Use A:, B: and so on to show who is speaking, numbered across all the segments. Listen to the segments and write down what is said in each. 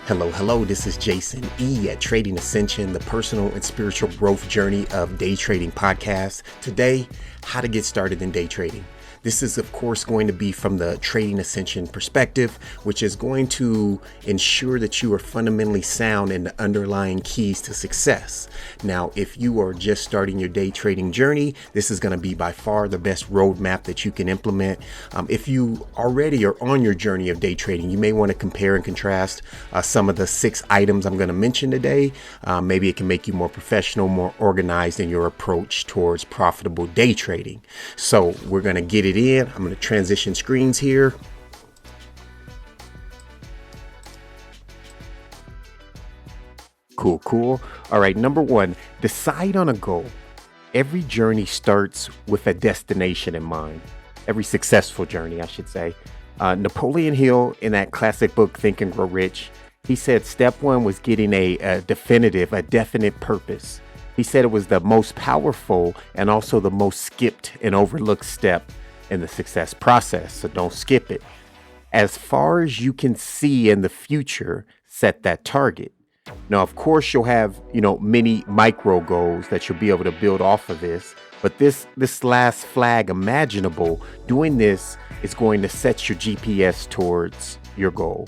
A: Hello. This is Jason E. at Trading Ascension, the personal and spiritual growth journey of day trading podcast. Today, how to get started in day trading. This is, of course, going to be from the Trading Ascension perspective, which is going to ensure that you are fundamentally sound in the underlying keys to success. Now, if you are just starting your day trading journey, this is going to be by far the best roadmap that you can implement. If you already are on your journey of day trading, you may want to compare and contrast some of the 6 items I'm going to mention today. Maybe it can make you more professional, more organized in your approach towards profitable day trading. So we're going to get it in. I'm going to transition screens here. Cool. All right. Number 1, decide on a goal. Every journey starts with a destination in mind. Every successful journey, I should say. Napoleon Hill, in that classic book, Think and Grow Rich, he said step 1 was getting a definite purpose. He said it was the most powerful and also the most skipped and overlooked step in the success process. So don't skip it. As far as you can see in the future, set that target. Now, of course, you'll have, many micro goals that you'll be able to build off of this. But this last flag imaginable, doing this is going to set your GPS towards your goal.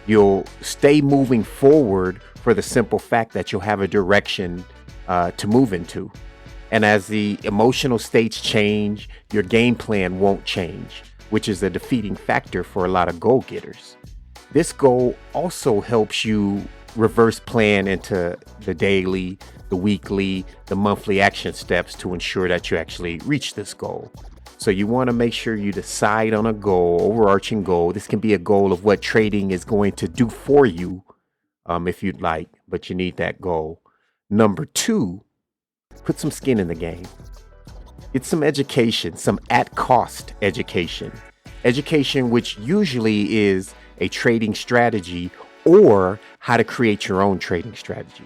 A: You'll stay moving forward for the simple fact that you'll have a direction to move into. And as the emotional states change, your game plan won't change, which is a defeating factor for a lot of goal getters. This goal also helps you reverse plan into the daily, the weekly, the monthly action steps to ensure that you actually reach this goal. So you want to make sure you decide on a goal, overarching goal. This can be a goal of what trading is going to do for you, if you'd like, but you need that goal. Number 2, put some skin in the game. Get some education, some at-cost education. Education which usually is a trading strategy or how to create your own trading strategy.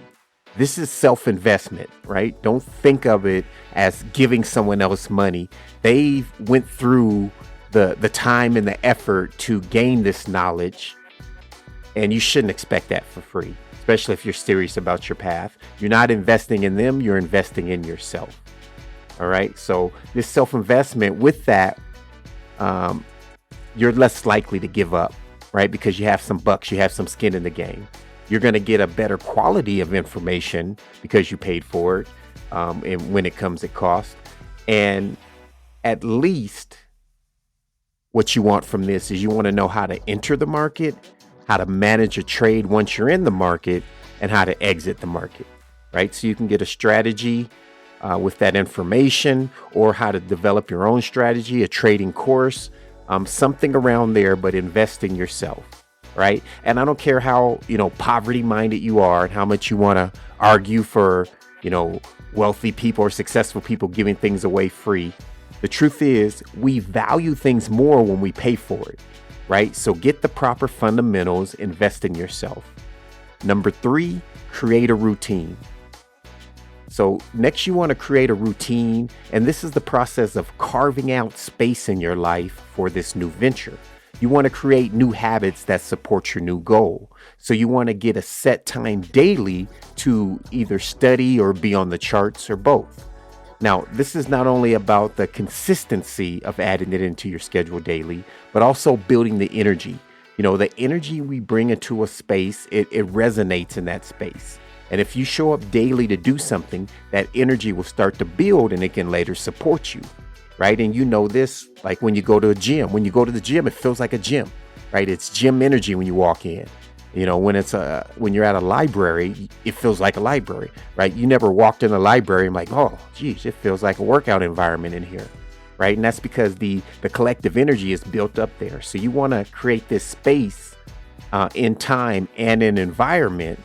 A: This is self-investment, right? Don't think of it as giving someone else money. They went through the time and the effort to gain this knowledge, and you shouldn't expect that for free, especially if you're serious about your path. You're not investing in them, you're investing in yourself. All right. So this self-investment, with that, you're less likely to give up, right? Because you have some bucks, you have some skin in the game. You're going to get a better quality of information because you paid for it, and when it comes at cost. And at least what you want from this is you want to know how to enter the market, how to manage a trade once you're in the market, and how to exit the market, right? So you can get a strategy with that information, or how to develop your own strategy, a trading course, something around there, but invest in yourself, right? And I don't care how, poverty minded you are and how much you want to argue for, wealthy people or successful people giving things away free. The truth is, we value things more when we pay for it, right? So get the proper fundamentals, invest in yourself. Number 3, create a routine. So next, you want to create a routine, and this is the process of carving out space in your life for this new venture. You want to create new habits that support your new goal. So you want to get a set time daily to either study or be on the charts, or both. Now, this is not only about the consistency of adding it into your schedule daily, but also building the energy. The energy we bring into a space, it resonates in that space. And if you show up daily to do something, that energy will start to build, and it can later support you, right? And this, like when you go to a gym. When you go to the gym, it feels like a gym, right? It's gym energy when you walk in. When you're at a library, it feels like a library, right? You never walked in a library and like, oh, geez, it feels like a workout environment in here, right? And that's because the collective energy is built up there. So you want to create this space in time and in environment,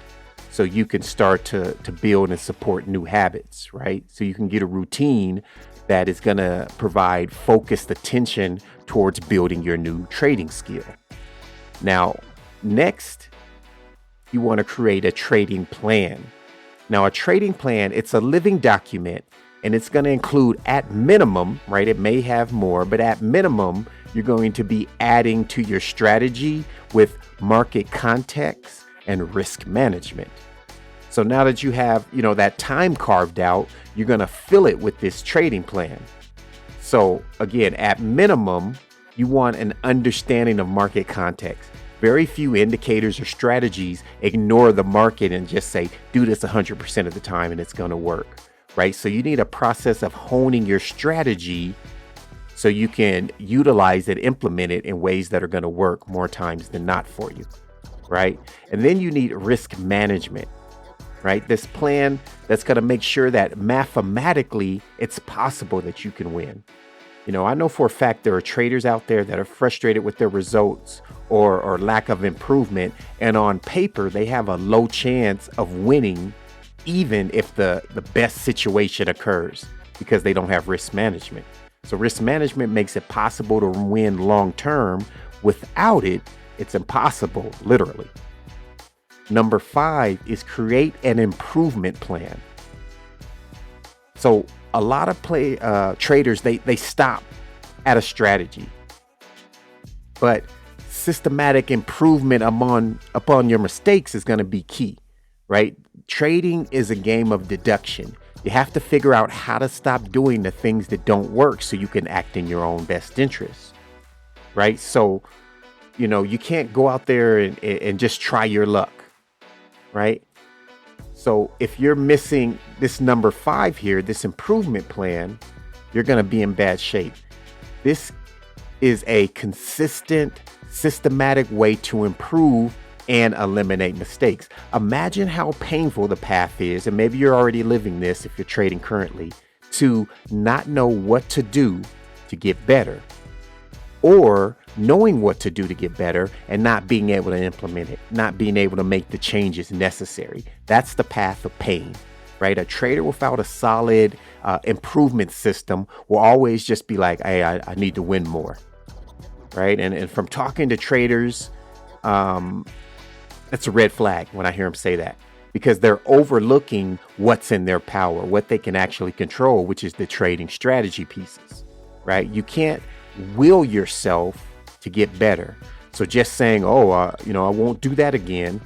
A: so you can start to build and support new habits, right? So you can get a routine that is going to provide focused attention towards building your new trading skill. Now, next, you want to create a trading plan. Now, a trading plan, it's a living document, and it's going to include, at minimum, right? It may have more, but at minimum, you're going to be adding to your strategy with market context and risk management. So now that you have, that time carved out, you're going to fill it with this trading plan. So again, at minimum, you want an understanding of market context. Very few indicators or strategies ignore the market and just say, do this 100% of the time and it's going to work, right? So you need a process of honing your strategy so you can utilize it, implement it in ways that are going to work more times than not for you, right? And then you need risk management, right? This plan that's going to make sure that mathematically it's possible that you can win. I know for a fact there are traders out there that are frustrated with their results or lack of improvement. And on paper, they have a low chance of winning, even if the best situation occurs, because they don't have risk management. So risk management makes it possible to win long term. Without it, it's impossible, literally. Number 5 is create an improvement plan. So a lot of traders, they stop at a strategy, but systematic improvement upon your mistakes is going to be key, right? Trading is a game of deduction. You have to figure out how to stop doing the things that don't work so you can act in your own best interest, right? So, you can't go out there and just try your luck, right? So if you're missing this number 5 here, this improvement plan, you're going to be in bad shape. This is a consistent, systematic way to improve and eliminate mistakes. Imagine how painful the path is, and maybe you're already living this if you're trading currently, to not know what to do to get better, or knowing what to do to get better and not being able to implement it, not being able to make the changes necessary. That's the path of pain, right? A trader without a solid improvement system will always just be like, hey, I need to win more, right? And from talking to traders, that's a red flag when I hear them say that, because they're overlooking what's in their power, what they can actually control, which is the trading strategy pieces, right? You can't will yourself to get better. So just saying, I won't do that again,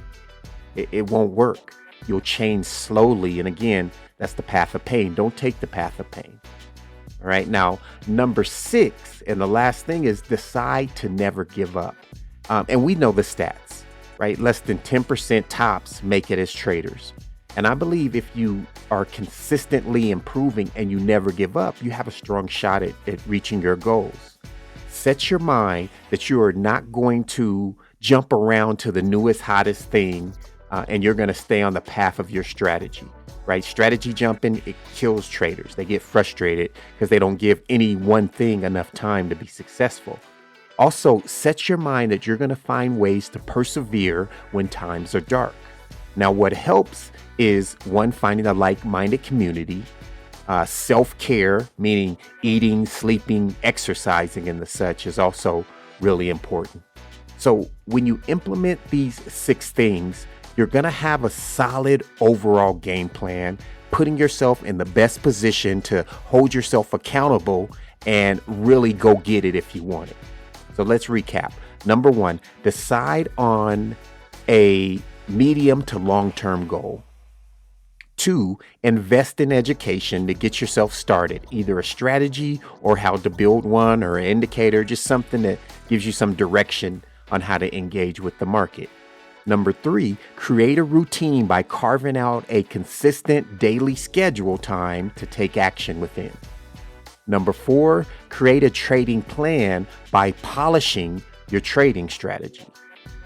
A: it won't work. You'll change slowly. And again, that's the path of pain. Don't take the path of pain. All right. Now, number 6, and the last thing is decide to never give up. And we know the stats, right? Less than 10% tops make it as traders. And I believe if you are consistently improving and you never give up, you have a strong shot at reaching your goals. Set your mind that you are not going to jump around to the newest, hottest thing, and you're going to stay on the path of your strategy, right? Strategy jumping, it kills traders. They get frustrated because they don't give any one thing enough time to be successful. Also, set your mind that you're going to find ways to persevere when times are dark. Now, what helps is, one, finding a like-minded community. Self-care, meaning eating, sleeping, exercising, and the such, is also really important. So when you implement these 6 things, you're going to have a solid overall game plan, putting yourself in the best position to hold yourself accountable and really go get it if you want it. So let's recap. Number 1, decide on a medium to long-term goal. 2, invest in education to get yourself started, either a strategy or how to build one, or an indicator, just something that gives you some direction on how to engage with the market. Number 3, create a routine by carving out a consistent daily schedule time to take action within. Number 4, create a trading plan by polishing your trading strategy,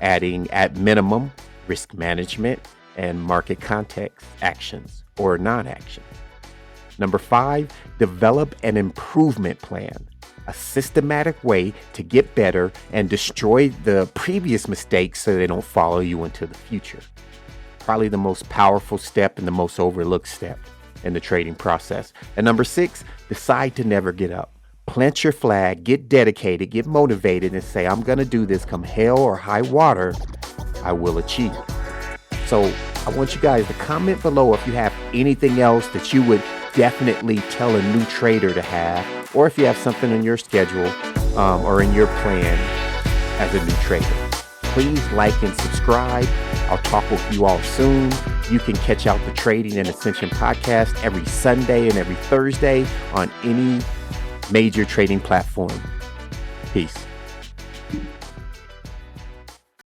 A: adding at minimum risk management and market context actions or non-action. Number 5, develop an improvement plan, a systematic way to get better and destroy the previous mistakes so they don't follow you into the future. Probably the most powerful step and the most overlooked step in the trading process. And number 6, decide to never get up. Plant your flag, get dedicated, get motivated, and say, I'm going to do this come hell or high water, I will achieve. So I want you guys to comment below if you have anything else that you would definitely tell a new trader to have, or if you have something in your schedule or in your plan as a new trader. Please like and subscribe. I'll talk with you all soon. You can catch out the Trading Ascension Podcast every Sunday and every Thursday on any major trading platform. Peace.